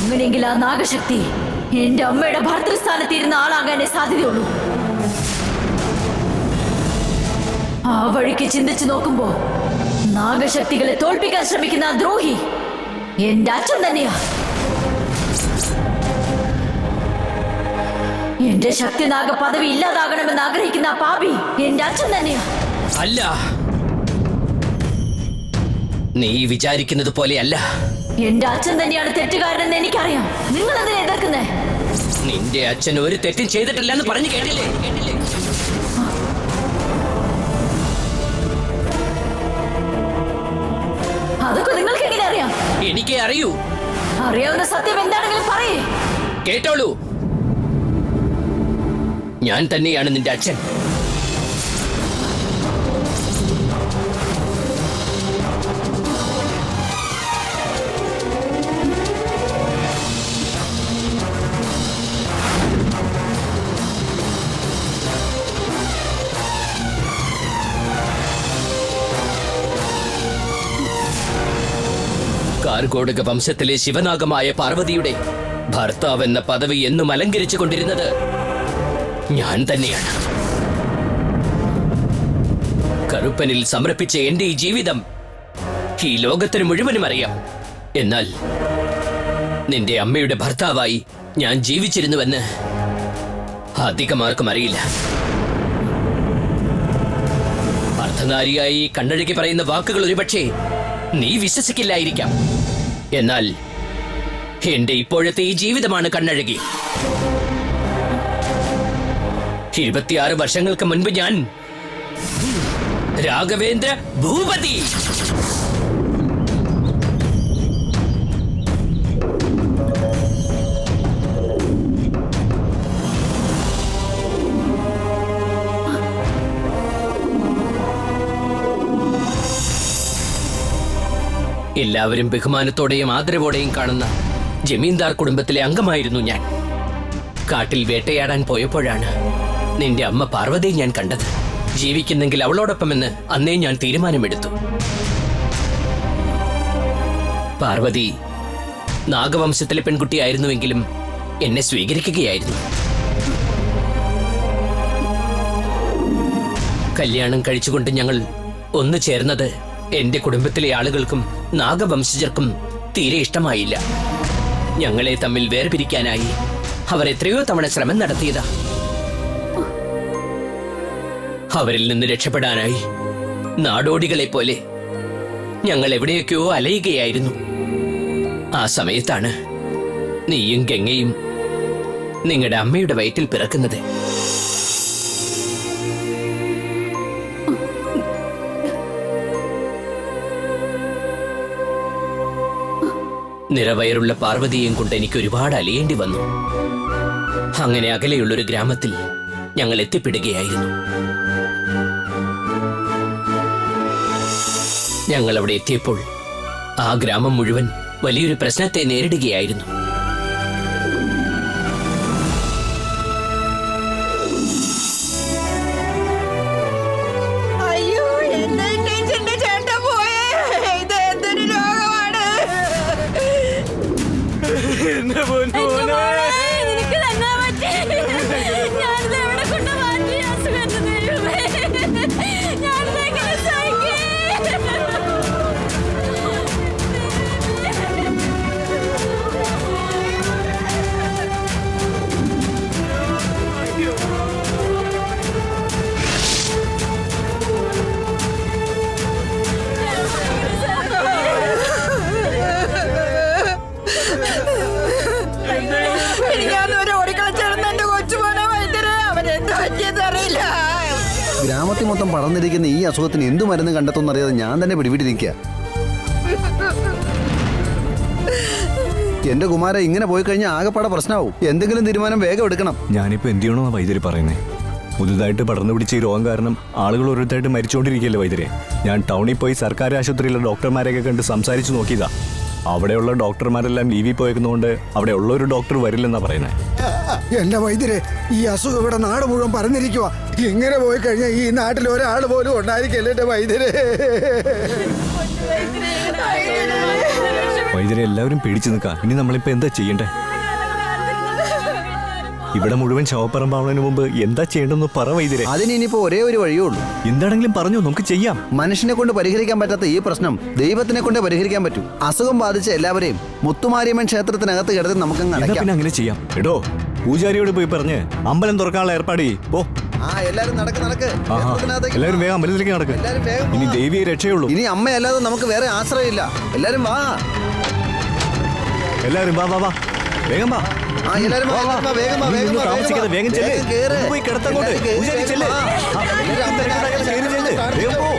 അങ്ങനെയെങ്കിൽ ആ നാഗശക്തി എന്റെ അമ്മയുടെ ഭർത്തൃസ്ഥാനത്തിരുന്ന ആളാകാനേ സാധ്യതയുള്ളൂ. ആ വഴിക്ക് ചിന്തിച്ചു നോക്കുമ്പോ നാഗശക്തികളെ തോൽപ്പിക്കാൻ ശ്രമിക്കുന്ന ആ ദ്രോഹി എന്റെ അച്ഛൻ തന്നെയാ. എന്റെ ശക്തിനാഗ പദവി ഇല്ലാതാകണമെന്ന് ആഗ്രഹിക്കുന്ന ആ പാപി എന്റെ അച്ഛൻ തന്നെയാ. അല്ല, നീ വിചാരിക്കുന്നത് പോലെയല്ല. എന്റെ അച്ഛൻ തന്നെയാണ് തെറ്റുകാരനെന്ന് എനിക്കറിയാം. നിങ്ങൾ അതിനെ എതിർക്കുന്നേ? നിന്റെ അച്ഛൻ ഒരു തെറ്റും ചെയ്തിട്ടില്ലെന്ന് പറഞ്ഞു കേട്ടില്ലേ? അതൊക്കെ നിങ്ങൾക്ക് എങ്ങനെ അറിയാം? എനിക്കേ അറിയൂ. അറിയാവുന്ന സത്യം എന്താണെങ്കിലും പറയേ. കേട്ടോളൂ, ഞാൻ തന്നെയാണ് നിന്റെ അച്ഛൻ. കാർഗോടക വംശത്തിലെ ശിവനാഗമായ പാർവതിയുടെ ഭർത്താവെന്ന പദവി എന്നും അലങ്കരിച്ചു കൊണ്ടിരുന്നത് ഞാൻ തന്നെയാണ്. കറുപ്പനിൽ സമർപ്പിച്ച എന്റെ ഈ ജീവിതം ഈ ലോകത്തിന് മുഴുവനും അറിയാം. എന്നാൽ നിന്റെ അമ്മയുടെ ഭർത്താവായി ഞാൻ ജീവിച്ചിരുന്നുവെന്ന് അധികമാർക്കും അറിയില്ല. അർദ്ധനാരിയായി കണ്ണഴകി പറയുന്ന വാക്കുകൾ ഒരുപക്ഷേ നീ വിശ്വസിക്കില്ലായിരിക്കാം. എന്നാൽ എന്റെ ഇപ്പോഴത്തെ ഈ ജീവിതമാണ് കണ്ണഴകി. 26 വർഷങ്ങൾക്ക് മുൻപ് ഞാൻ രാഘവേന്ദ്ര ഭൂപതി. എല്ലാവരും ബഹുമാനത്തോടെയും ആദരവോടെയും കാണുന്ന ജമീന്ദാർ കുടുംബത്തിലെ അംഗമായിരുന്നു ഞാൻ. കാട്ടിൽ വേട്ടയാടാൻ പോയപ്പോഴാണ് നിന്റെ അമ്മ പാർവതിയെ ഞാൻ കണ്ടത്. ജീവിക്കുന്നെങ്കിൽ അവളോടൊപ്പമെന്ന് അന്നേ ഞാൻ തീരുമാനമെടുത്തു. പാർവതി നാഗവംശത്തിലെ പെൺകുട്ടിയായിരുന്നുവെങ്കിലും എന്നെ സ്വീകരിക്കുകയായിരുന്നു. കല്യാണം കഴിച്ചുകൊണ്ട് ഞങ്ങൾ ഒന്നു ചേർന്നത് എന്റെ കുടുംബത്തിലെ ആളുകൾക്കും നാഗവംശജർക്കും തീരെ ഇഷ്ടമായില്ല. ഞങ്ങളെ തമ്മിൽ വേർപിരിക്കാനായി അവർ എത്രയോ തവണ ശ്രമം നടത്തിയതാ. അവരിൽ നിന്ന് രക്ഷപ്പെടാനായി നാടോടികളെ പോലെ ഞങ്ങൾ എവിടെയൊക്കെയോ അലയുകയായിരുന്നു. ആ സമയത്താണ് നീയും ഗംഗയും നിങ്ങളുടെ അമ്മയുടെ വയറ്റിൽ പിറക്കുന്നത്. നിറവയറുള്ള പാർവതിയെയും കൊണ്ട് എനിക്ക് ഒരുപാട് അലയേണ്ടി വന്നു. അങ്ങനെ അകലെയുള്ളൊരു ഗ്രാമത്തിൽ ഞങ്ങൾ എത്തിപ്പെടുകയായിരുന്നു. ഞങ്ങൾ അവിടെ എത്തിയപ്പോൾ ആ ഗ്രാമം മുഴുവൻ വലിയൊരു പ്രശ്നത്തെ നേരിടുകയായിരുന്നു. ഗ്രാമത്തിൽ മൊത്തം പടർന്നിരിക്കുന്ന ഈ അസുഖത്തിന് എന്തു മരുന്ന് കണ്ടെത്തുന്നറിയാതെ ഞാൻ തന്നെ പിടിവിട്ടിരിക്കുക. എന്റെ കുമാര ഇങ്ങനെ പോയി കഴിഞ്ഞാൽ ആകെപ്പാടെ പ്രശ്നമാവും. എന്തെങ്കിലും തീരുമാനം വേഗം എടുക്കണം. ഞാനിപ്പോ എന്ത് ചെയ്യണമെന്നാ വൈദ്യര് പറയുന്നത്? പുതുതായിട്ട് പടർന്നു പിടിച്ച ഈ രോഗം കാരണം ആളുകൾ ഓരോരുത്തരായിട്ട് മരിച്ചുകൊണ്ടിരിക്കുകയല്ലേ വൈദ്യരെ. ഞാൻ ടൗണിൽ പോയി സർക്കാർ ആശുപത്രിയിലെ ഡോക്ടർമാരെയൊക്കെ കണ്ട് സംസാരിച്ചു നോക്കിയതാ. അവിടെയുള്ള ഡോക്ടർമാരെല്ലാം ലീവിൽ പോയേക്കുന്നതുകൊണ്ട് അവിടെ ഉള്ള ഒരു ഡോക്ടർ വരില്ലെന്നാ പറയുന്നത്. എന്റെ വൈദ്യരെ, ഈ അസുഖം ഇവിടെ നാട് മുഴുവൻ പറഞ്ഞിരിക്കുക. ഇങ്ങനെ പോയി കഴിഞ്ഞാൽ ഈ നാട്ടിൽ ഒരാൾ പോലും ഉണ്ടായിരിക്കല്ലേ എന്റെ വൈദ്യരെ. വൈദ്യരെ എല്ലാവരും പേടിച്ചു നിൽക്കാ. ഇനി നമ്മളിപ്പോ എന്താ ചെയ്യണ്ടേ? ഇവിടെ മുഴുവൻ ശവപ്പറമ്പാവുന്നതിന് മുമ്പ് എന്താ ചെയ്യേണ്ടെന്ന് പറ വൈദ്യരെ. അതിന് ഇനിയിപ്പോ ഒരേ ഒരു വഴിയേ ഉള്ളൂ. എന്താണെങ്കിലും പറഞ്ഞു, നമുക്ക് ചെയ്യാം. മനുഷ്യനെ കൊണ്ട് പരിഹരിക്കാൻ പറ്റാത്ത ഈ പ്രശ്നം ദൈവത്തിനെ കൊണ്ട് പരിഹരിക്കാൻ പറ്റും. അസുഖം ബാധിച്ച എല്ലാവരെയും മുത്തുമാരിയമ്മൻ ക്ഷേത്രത്തിനകത്ത് കിടത്തി നമുക്കങ്ങ് എന്നാ അടയ്ക്കാം. പിന്നെ അങ്ങനെ ചെയ്യാം. എടോ, പൂജാരിയോട് പോയി പറഞ്ഞ് അമ്പലം തുറക്കാനുള്ള ഏർപ്പാട് ചെയ്യ്. പോ. ആ എല്ലാരും നടക്ക് നടക്ക്. ആഹാ. ക്ഷേത്രത്തിനകത്തേക്ക് എല്ലാവരും വേഗം അമ്പലത്തിലേക്ക് നടക്ക്. എല്ലാരും വേഗം ഇനി വാ. ദേവിയെ രക്ഷയുള്ളൂ. ഇനി അമ്മയല്ലാതെ നമുക്ക് വേറെ ആശ്രയമില്ല. എല്ലാരും വാ. എല്ലാവരും വാ വാ വാ, വേഗം വാ. ആ എല്ലാരും വാ, എല്ലാരും വാ, വേഗം വാ, നീ വേഗം ഒന്നും വാ, താമസിക്കാതെ വേഗം ചെല്ല്. വേഗം കേറ്. ഒന്ന് പോയി കിടത്തങ്ങോട്ട്. എല്ലാരും കേറി, പൂജാരി ചെല്ല്. വാ. ആ, എല്ലാവരും തിരക്കുണ്ടാക്കാതെ കേറി ചെല്ല്. വേഗം പോ.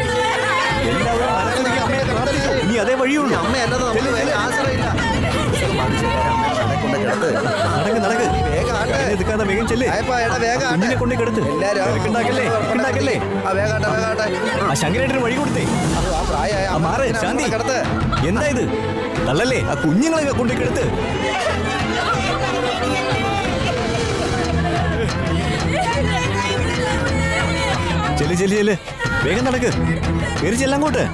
എല്ലാവരും മനസ്സിലേക്ക് അമ്മയെ പ്രാർത്ഥിച്ചു. ഇനി അതേ വഴിയുള്ളൂ. അമ്മയല്ലാതെ നമുക്ക് വേറെ ആശ്രയമില്ല. കൊണ്ട് കിടത്ത്. നടക്ക് നടക്ക്. വേഗം ആട്ടെ. കരഞ്ഞ് നിൽക്കാതെ വേഗം ചെല്ല്. ആയപ്പാ, എടാ, വേഗം ആട്ടെ. കുഞ്ഞിനെ കൊണ്ട് കിടത്ത്. എല്ലാരും തിരക്കുണ്ടാക്കല്ലേ, തിരക്കുണ്ടാക്കല്ലേ. ആ വേഗം ആട്ടെ, വേഗം ആട്ടെ. ആ ശങ്കരേട്ടന് വഴി കൊടുത്തേ. ആ പ്രായമായ ആ മാറ് അമ്മേനെ ശാന്തി. കിടത്ത്. എന്താ ഇത്? തള്ളല്ലേ, ആ കുഞ്ഞുങ്ങളെ കൊണ്ട് കിടത്ത്. ചെല്ല് ചെല്ല് ചെല്ല്, വേഗം നടക്ക്. കയറി ചെല്ലങ്ങോട്ട്.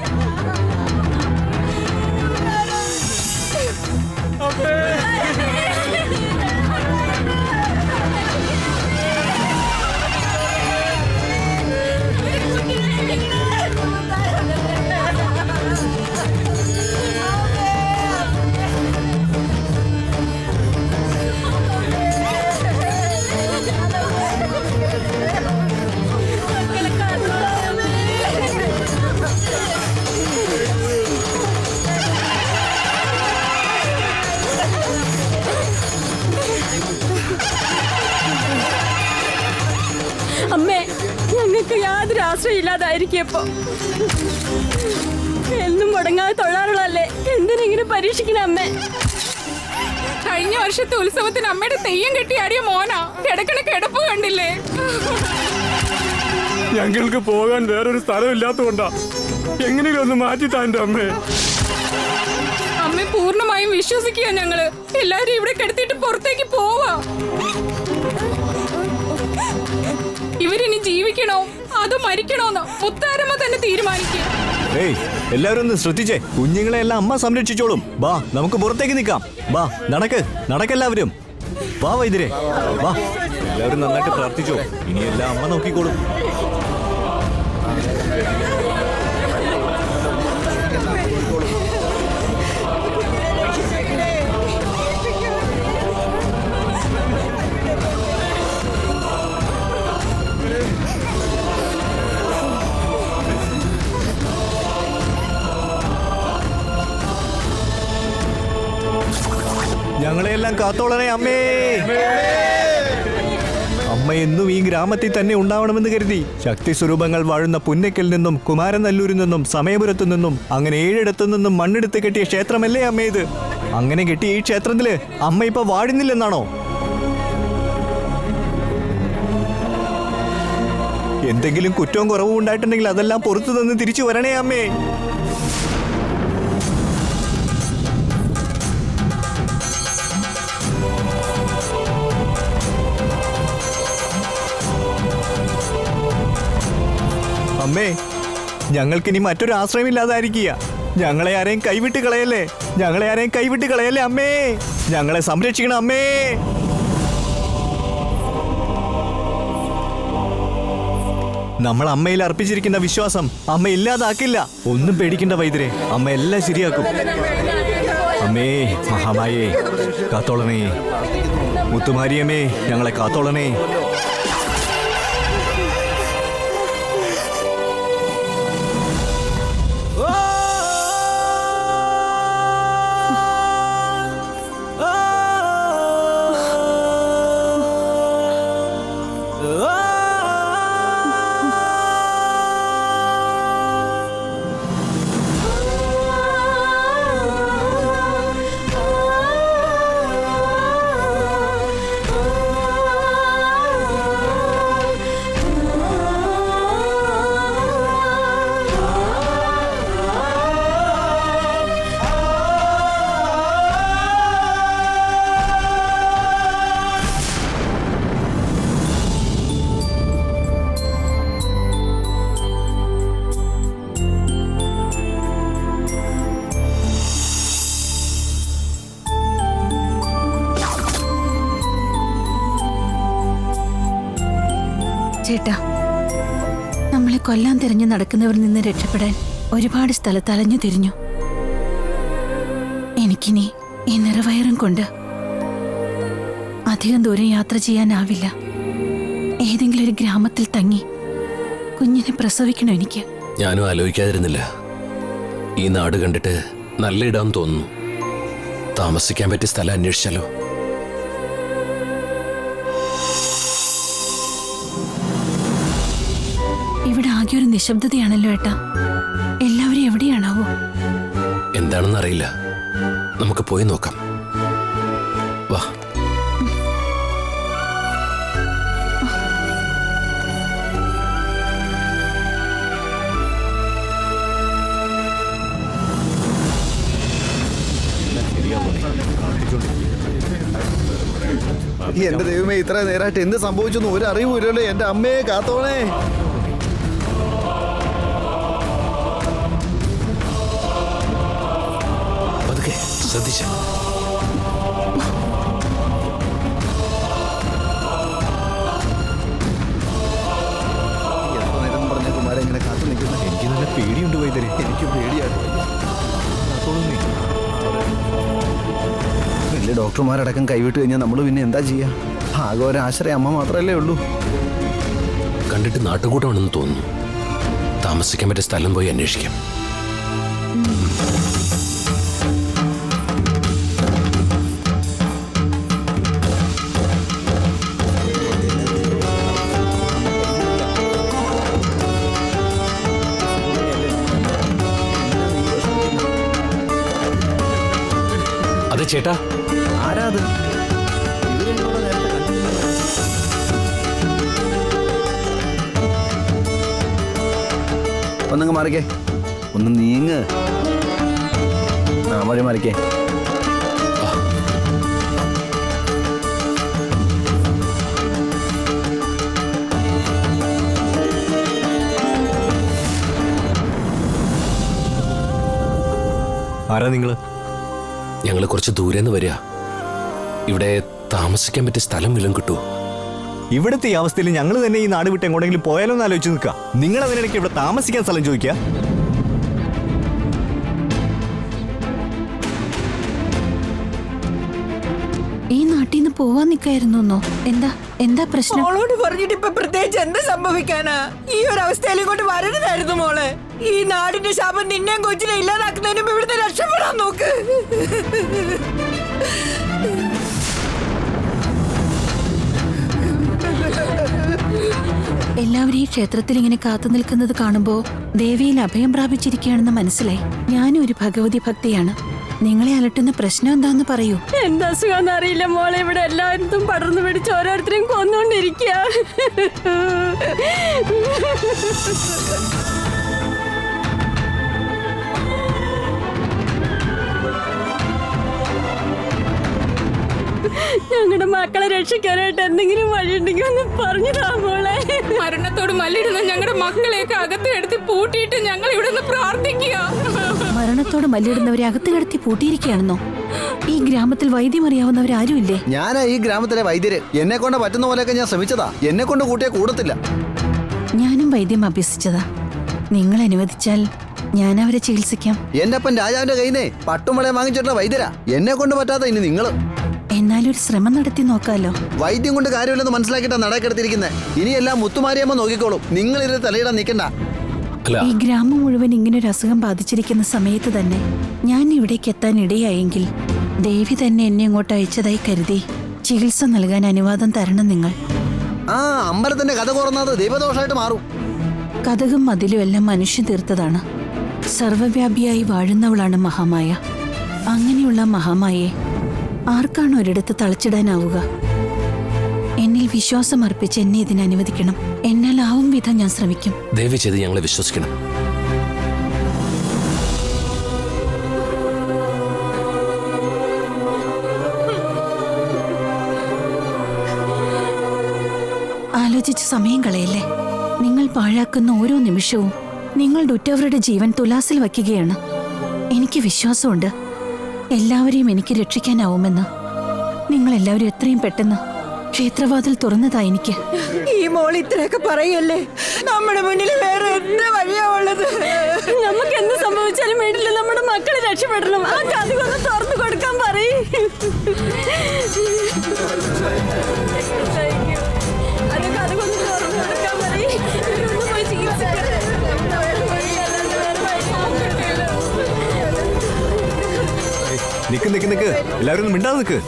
അമ്മേ, ഞങ്ങൾക്ക് യാതൊരു ആശ്രയം ഇല്ലാതായിരിക്കപ്പോ. എന്നും മുടങ്ങാതെ തൊഴാറുള്ളല്ലേ, എന്തിനെങ്കിലും പരീക്ഷിക്കണ അമ്മേ? കഴിഞ്ഞ വർഷത്തെ ഉത്സവത്തിന് അമ്മയുടെ തെയ്യം കെട്ടിയാടിയ മോനാ. കിടക്കണ കിടപ്പ് കണ്ടില്ലേ? ഞങ്ങൾക്ക് പോകാൻ വേറൊരു സ്ഥലം ഇല്ലാത്തതുകൊണ്ടാ. എങ്ങനെയും ഒന്ന് മാറ്റി താൻ്റെ അമ്മേ. അമ്മ പൂർണ്ണമായും വിശ്വസിക്കുക. ഞങ്ങള് എല്ലാരും ഇവിടെ കിടത്തിയിട്ട് പുറത്തേക്ക് പോവാ. ഇവരിനി ജീവിക്കണോ അതോ മരിക്കണോന്ന് മുത്താരമ്മ തന്നെ തീരുമാനിക്കുക. ഏയ്, എല്ലാവരും ഒന്ന് ശ്രദ്ധിച്ചേ. കുഞ്ഞുങ്ങളെ എല്ലാം അമ്മ സംരക്ഷിച്ചോളും. വാ, നമുക്ക് പുറത്തേക്ക് നിൽക്കാം. വാ, നടക്ക് നടക്കെല്ലാവരും. വാ വൈദ്യരെ, വാ. എല്ലാവരും നന്നായിട്ട് പ്രാർത്ഥിച്ചോ. ഇനിയെല്ലാം അമ്മ നോക്കിക്കോളും. ഞങ്ങളെയെല്ലാം കാത്തോളണേ അമ്മേ. അമ്മ എന്നും ഈ ഗ്രാമത്തിൽ തന്നെ ഉണ്ടാവണമെന്ന് കരുതി ശക്തി സ്വരൂപങ്ങൾ വാഴുന്ന പുന്നയ്ക്കൽ നിന്നും കുമാരനല്ലൂരിൽ നിന്നും സമയപുരത്തു നിന്നും അങ്ങനെ 7 ഇടത്തു നിന്നും മണ്ണെടുത്ത് കെട്ടിയ ക്ഷേത്രമല്ലേ അമ്മ ഇത്? അങ്ങനെ കെട്ടിയ ഈ ക്ഷേത്രത്തില് അമ്മ ഇപ്പൊ വാഴുന്നില്ലെന്നാണോ? എന്തെങ്കിലും കുറ്റവും കുറവും ഉണ്ടായിട്ടുണ്ടെങ്കിൽ അതെല്ലാം പുറത്തു നിന്ന് തിരിച്ചു വരണേ അമ്മേ. അമ്മേ, ഞങ്ങൾക്കിനി മറ്റൊരു ആശ്രയമില്ലാതായിരിക്കുക. ഞങ്ങളെ ആരെയും കൈവിട്ട് കളയല്ലേ, ഞങ്ങളെ ആരെയും കൈവിട്ട് കളയല്ലേ അമ്മേ. ഞങ്ങളെ സംരക്ഷിക്കണം അമ്മേ. നമ്മൾ അമ്മയിൽ അർപ്പിച്ചിരിക്കുന്ന വിശ്വാസം അമ്മ ഇല്ലാതാക്കില്ല. ഒന്നും പേടിക്കണ്ട വൈദ്യരെ, അമ്മ എല്ലാം ശരിയാക്കും. അമ്മേ മഹാമായേ കാത്തോളണേ. മുത്തുമാരിയമ്മേ ഞങ്ങളെ കാത്തോളണേ. ചേട്ടാ, നമ്മളെ കൊല്ലാൻ തിരഞ്ഞു നടക്കുന്നവരിൽ നിന്ന് രക്ഷപ്പെടാൻ ഒരുപാട് സ്ഥലത്ത് അലഞ്ഞു തിരിഞ്ഞു. എനിക്കിനി ഈ നിറവയറും കൊണ്ട് അധികം ദൂരം യാത്ര ചെയ്യാനാവില്ല. ഏതെങ്കിലും ഒരു ഗ്രാമത്തിൽ തങ്ങി കുഞ്ഞിനെ പ്രസവിക്കണം എനിക്ക്. ഞാനും ആലോചിക്കാതിരുന്നില്ല. ഈ നാട് കണ്ടിട്ട് നല്ല ഇടാൻ തോന്നുന്നു. താമസിക്കാൻ പറ്റിയ സ്ഥലം അന്വേഷിച്ചാലോ? ഇവിടെ ആകെ ഒരു നിശബ്ദതയാണല്ലോ ഏട്ടാ. എല്ലാവരും എവിടെയാണാവോ? എന്താണെന്ന് അറിയില്ല. നമുക്ക് പോയി നോക്കാം. വാ. എന്റെ ദൈവമേ, ഇത്ര നേരമായിട്ട് എന്ത് സംഭവിച്ചെന്ന് ഒരു അറിവുമില്ലല്ലോ. എന്റെ അമ്മയെ കാത്തോണേ. പതുക്കെ ശ്രദ്ധിച്ച്. എത്ര നേരം പറഞ്ഞ കുമാരൻ ഇങ്ങനെ കാത്തു നിൽക്കുന്നത്? എനിക്ക് നല്ല പേടിയുണ്ട് വൈദ്യരെ. എനിക്ക് പേടിയാണ്. വലിയ ഡോക്ടർമാരടക്കം കൈവിട്ട് കഴിഞ്ഞാൽ നമ്മൾ പിന്നെ എന്താ ചെയ്യാ? ആകെ ഒരാശ്രയം അമ്മ മാത്രമല്ലേ ഉള്ളൂ. കണ്ടിട്ട് നാട്ടുകൂട്ടമാണെന്ന് തോന്നുന്നു. താമസിക്കാൻ പറ്റിയ സ്ഥലം പോയി അന്വേഷിക്കാം. അതെ ചേട്ടാ. ആരാ അത്? ഒന്നങ്ങ് മാറിക്കേ, ഒന്ന് നീങ്ങ്. ആ വഴി മാറിക്കേ. ആരാ നിങ്ങള്? ഞങ്ങൾ കുറച്ച് ദൂരെ നിന്ന് വരിക. ഇവിടെ താമസിക്കാൻ പറ്റിയ സ്ഥലം വല്ലതും കിട്ടുമോ? ഇവിടുത്തെ ഈ അവസ്ഥയിൽ ഞങ്ങൾ തന്നെ ഈ നാട് വിട്ട് എങ്ങോട്ടെങ്കിലും പോയാലോ എന്ന് ആലോചിച്ച് നിൽക്കാം. നിങ്ങൾ അതിനിടയ്ക്ക് ഇവിടെ താമസിക്കാൻ സ്ഥലം ചോദിക്കുക. ഈ നാട്ടിൽ നിന്ന് പോവാൻ നിൽക്കായിരുന്നോ? എന്താ പ്രശ്നം? മോളോട് പറഞ്ഞിട്ട് ഇപ്പൊ പ്രത്യേകിച്ച് എന്ത് സംഭവിക്കാനാ? ഈ ഒരു അവസ്ഥയിൽ ഇങ്ങോട്ട് വരരുതായിരുന്നു മോളെ. ഈ നാടിന്റെ ശാപം നിന്നെയും കൊച്ചിനെ ഇല്ലാതാക്കുന്നതിന് മുമ്പ് ഇവിടുത്തെ രക്ഷപ്പെടാൻ നോക്ക്. എല്ലാവരും ഈ ക്ഷേത്രത്തിൽ ഇങ്ങനെ കാത്തു നിൽക്കുന്നത് കാണുമ്പോ ദേവിയിൽ അഭയം പ്രാപിച്ചിരിക്കുകയാണെന്ന് മനസ്സിലായി. ഞാനും ഒരു ഭഗവതി ഭക്തിയാണ്. നിങ്ങളെ അലട്ടുന്ന പ്രശ്നം എന്താന്ന് പറയൂ. എന്താ അസുഖം അറിയില്ല മോളെ. ഇവിടെ എല്ലാവരും പടർന്നു പിടിച്ച് ഓരോരുത്തരെയും കൊന്നുകൊണ്ടിരിക്കുക. ഞങ്ങളുടെ മക്കളെ രക്ഷിക്കാനായിട്ട് എന്തെങ്കിലും വഴിയുണ്ടെങ്കിൽ ഒന്ന് പറഞ്ഞതാ മോളെ. മരണത്തോട് മല്ലിടുന്ന ഞങ്ങളുടെ മക്കളെയൊക്കെ അകത്ത് കിടത്തി പൂട്ടിയിട്ട് ഞങ്ങൾ ഇവിടെ നിന്ന് പ്രാർത്ഥിക്കുക. മരണത്തോട് മല്ലിടുന്നവരെ അകത്ത് കിടത്തി പൂട്ടിയിരിക്കുകയാണെന്നോ? ഈ ഗ്രാമത്തിൽ വൈദ്യം അറിയാവുന്നവരാരുമില്ലേ? ഞാനാ ഈ ഗ്രാമത്തിലെ വൈദ്യര്. എന്നെ കൊണ്ട് പറ്റുന്ന പോലെയൊക്കെ ഞാൻ ശ്രമിച്ചതാ. എന്നെ കൊണ്ട് കൂട്ടിയെ കൂടത്തില്ല. ഞാനും വൈദ്യം അഭ്യസിച്ചതാ. നിങ്ങൾ അനുവദിച്ചാൽ ഞാൻ അവരെ ചികിത്സിക്കാം. എന്റെ അപ്പൻ രാജാവിന്റെ കയ്യിൽ നിന്ന് പട്ടുമളെ വാങ്ങിച്ചിട്ടുള്ള വൈദ്യരാ. എന്നെ കൊണ്ട് പറ്റാത്ത ഇനി നിങ്ങള്. എന്നാലൊരു ശ്രമം നടത്തി നോക്കാലോ. വൈദ്യം കൊണ്ട് കാര്യമില്ലെന്ന് മനസ്സിലാക്കിയിട്ടാ നടക്കെടുത്തിരിക്കുന്നത്. ഇനിയെല്ലാം മുത്തുമാരിയമ്മ നോക്കിക്കോളും. നിങ്ങൾ ഇതിൽ തലയിടാൻ നിൽക്കണ്ട. ഈ ഗ്രാമം മുഴുവൻ ഇങ്ങനൊരു അസുഖം ബാധിച്ചിരിക്കുന്ന സമയത്ത് തന്നെ ഞാൻ ഇവിടേക്ക് എത്താൻ ഇടയായെങ്കിൽ ദേവി തന്നെ എന്നെ ഇങ്ങോട്ട് അയച്ചതായി കരുതി ചികിത്സ നൽകാൻ അനുവാദം തരണം നിങ്ങൾ. ആ അമ്പലത്തിന്റെ കഥ കുറന്നത് ദൈവദോഷമായിട്ട് മാറും. കഥകും മതിലും എല്ലാം മനുഷ്യൻ തീർത്തതാണ്. സർവവ്യാപിയായി വാഴുന്നവളാണ് മഹാമായ. അങ്ങനെയുള്ള മഹാമായെ ആർക്കാണ് ഒരിടത്ത് തളച്ചിടാനാവുക? എന്നിൽ വിശ്വാസം അർപ്പിച്ച് എന്നെ ഇതിന് അനുവദിക്കണം. എന്നാൽ ആവും വിധം ഞാൻ ശ്രമിക്കും. ദയവ് ചെയ്ത് ഞങ്ങളെ വിശ്വസിക്കണം. ആലോചിച്ച് സമയം കളയല്ലേ. നിങ്ങൾ പാഴാക്കുന്ന ഓരോ നിമിഷവും നിങ്ങളുടെ ഉറ്റവരുടെ ജീവൻ തുലാസിൽ വയ്ക്കുകയാണ്. എനിക്ക് വിശ്വാസമുണ്ട് എല്ലാവരെയും എനിക്ക് രക്ഷിക്കാനാവുമെന്ന്. നിങ്ങൾ എല്ലാവരും എത്രയും പെട്ടെന്ന് ക്ഷേത്രവാതിൽ തുറന്നതാ എനിക്ക്. ഈ മോൾ ഇത്രയൊക്കെ പറയല്ലേ, നമ്മുടെ മുന്നിൽ വേറെ എന്ത് വഴിയാ ഉള്ളത്? നമുക്ക് എന്ത് സംഭവിച്ചാലും വേണ്ടില്ല, നമ്മുടെ മക്കളെ രക്ഷപ്പെടണം. ആ കഥകൊന്ന് തുറന്നു കൊടുക്കാൻ പറയും. അത് കഥകൊന്ന് തുറന്നു കൊടുക്കാൻ പറയും. പോയി ചികിത്സിക്കണം. നിക്ക് എല്ലാവരും ഒന്ന് മിണ്ടാതെ നിക്ക്.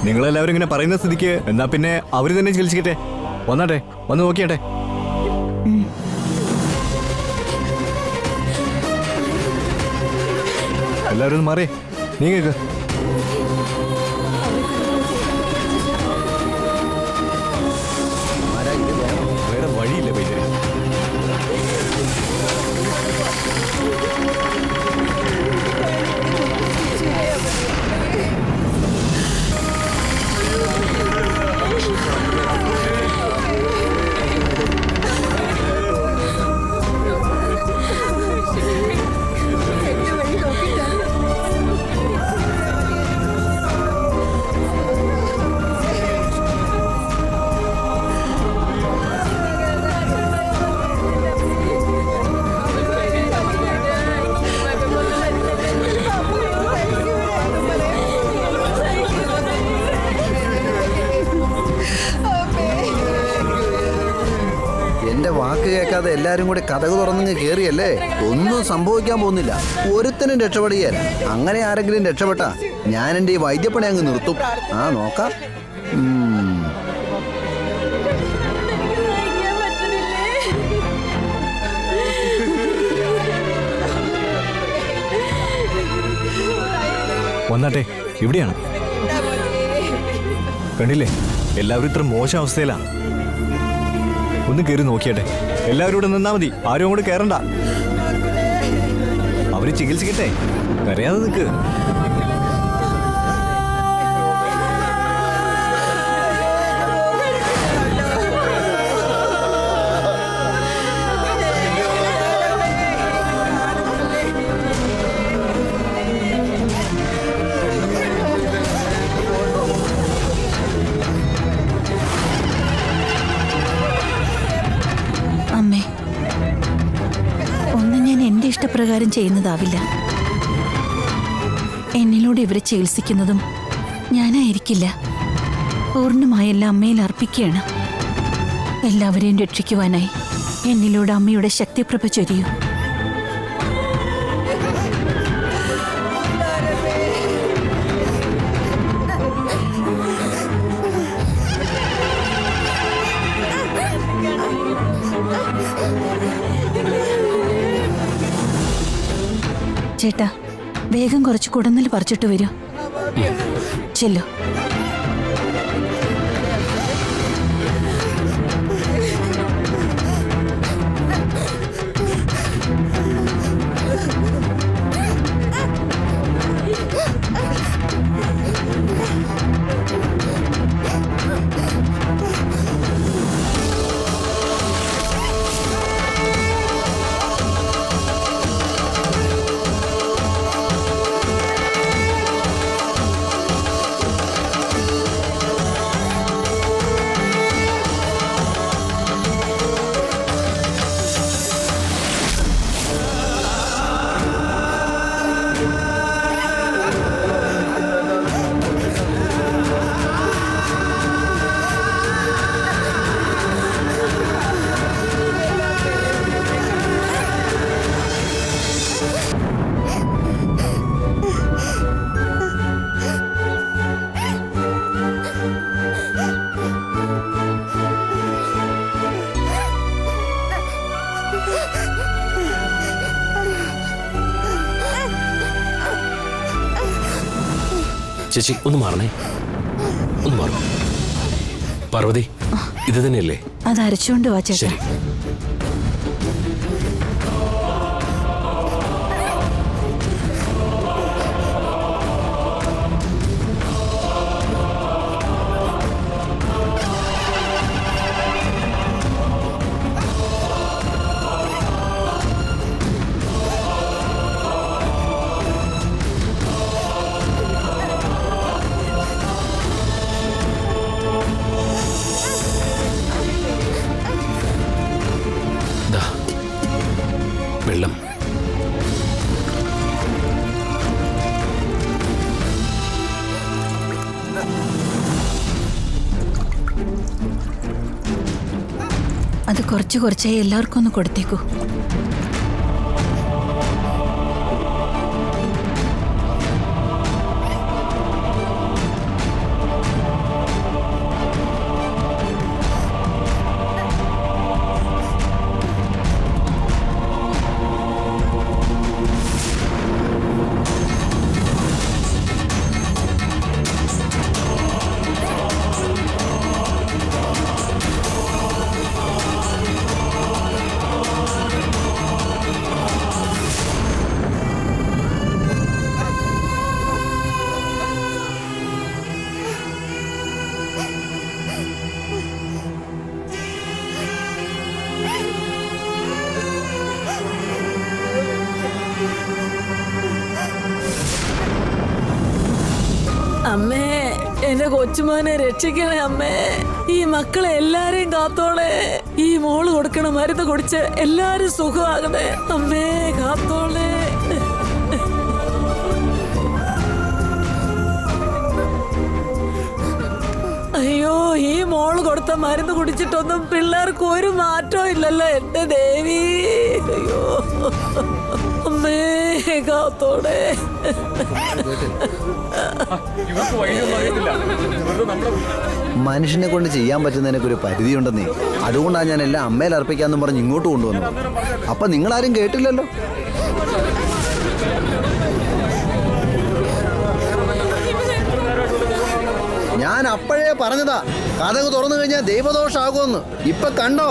നിങ്ങളെല്ലാവരും ഇങ്ങനെ പറയുന്ന സ്ഥിതിക്ക് എന്നാ പിന്നെ അവര് തന്നെ ചികിത്സിക്കട്ടെ. വന്നാട്ടെ, വന്ന് നോക്കിയാട്ടെ. എല്ലാവരും ഒന്ന് മാറിയേ, നീങ്ങക്ക്. വേറെ വഴിയില്ല വൈദ്യരെ. എന്റെ വാക്ക് കേൾക്കാതെ എല്ലാരും കൂടി കഥക് തുറന്നു കേറിയല്ലേ. ഒന്നും സംഭവിക്കാൻ പോകുന്നില്ല. ഒരുത്തനും രക്ഷപ്പെടുകയല്ല. അങ്ങനെ ആരെങ്കിലും രക്ഷപ്പെട്ടാ ഞാൻ എന്റെ ഈ വൈദ്യപ്പണി അങ്ങ് നിർത്തും. ആ നോക്കാം. വന്നാട്ടെ, ഇവിടെയാണ്. കണ്ടില്ലേ, എല്ലാവരും ഇത്ര മോശം അവസ്ഥയിലാ. ഒന്ന് കയറി നോക്കിയാട്ടെ. എല്ലാവരും ഇവിടെ നിന്നാ മതി, ആരും അങ്ങോട്ട് കയറണ്ട. അവര് ചികിത്സിക്കട്ടെ, കരയാതെ നിൽക്ക്. ഇഷ്ടപ്രകാരം ചെയ്യുന്നതാവില്ല. എന്നിലൂടെ ഇവരെ ചികിത്സിക്കുന്നതും ഞാനായിരിക്കില്ല. പൂർണ്ണമായെല്ലാം അമ്മയിൽ അർപ്പിക്കുകയാണ്. എല്ലാവരെയും രക്ഷിക്കുവാനായി എന്നിലൂടെ അമ്മയുടെ ശക്തിപ്രഭ ചൊരിയൂ. ചേട്ടാ, വേഗം കുറച്ച് കുടന്നൽ പറിച്ചിട്ട് വരൂ. ചെല്ലോ. ചേച്ചി ഒന്ന് മാറണേ, ഒന്ന് മാറും. പാർവതി, ഇത് തന്നെയല്ലേ? അത് അരച്ചുകൊണ്ട് വാ ചേട്ടാ. ശരി. കുറച്ച് കുറച്ചായി എല്ലാവർക്കും ഒന്ന് കൊടുത്തേക്കൂ. അമ്മേ, എന്റെ കൊച്ചുമോനെ രക്ഷിക്കണേ അമ്മേ. ഈ മക്കളെ എല്ലാരെയും കാത്തോളെ. ഈ മോള് കൊടുക്കണ മരുന്ന് കുടിച്ച് എല്ലാരും സുഖമാകണേ അമ്മേ, കാത്തോളെ. അയ്യോ, ഈ മോള് കൊടുത്ത മരുന്ന് കുടിച്ചിട്ടൊന്നും പിള്ളേർക്ക് ഒരു മാറ്റവും ഇല്ലല്ലോ എന്റെ ദേവി. അയ്യോ അമ്മേ, കാത്തോടെ. മനുഷ്യനെ കൊണ്ട് ചെയ്യാൻ പറ്റുന്നതിനൊക്കെ ഒരു പരിധിയുണ്ടെന്നേ. അതുകൊണ്ടാണ് ഞാൻ എല്ലാം അമ്മയിൽ അർപ്പിക്കാന്നും പറഞ്ഞ് ഇങ്ങോട്ട് കൊണ്ടുവന്നത്. അപ്പൊ നിങ്ങളാരും കേട്ടില്ലല്ലോ. ഞാൻ അപ്പോഴേ പറഞ്ഞതാ, കഥക് തുറന്നു കഴിഞ്ഞാൽ ദൈവദോഷാകുമെന്ന്. ഇപ്പൊ കണ്ടോ?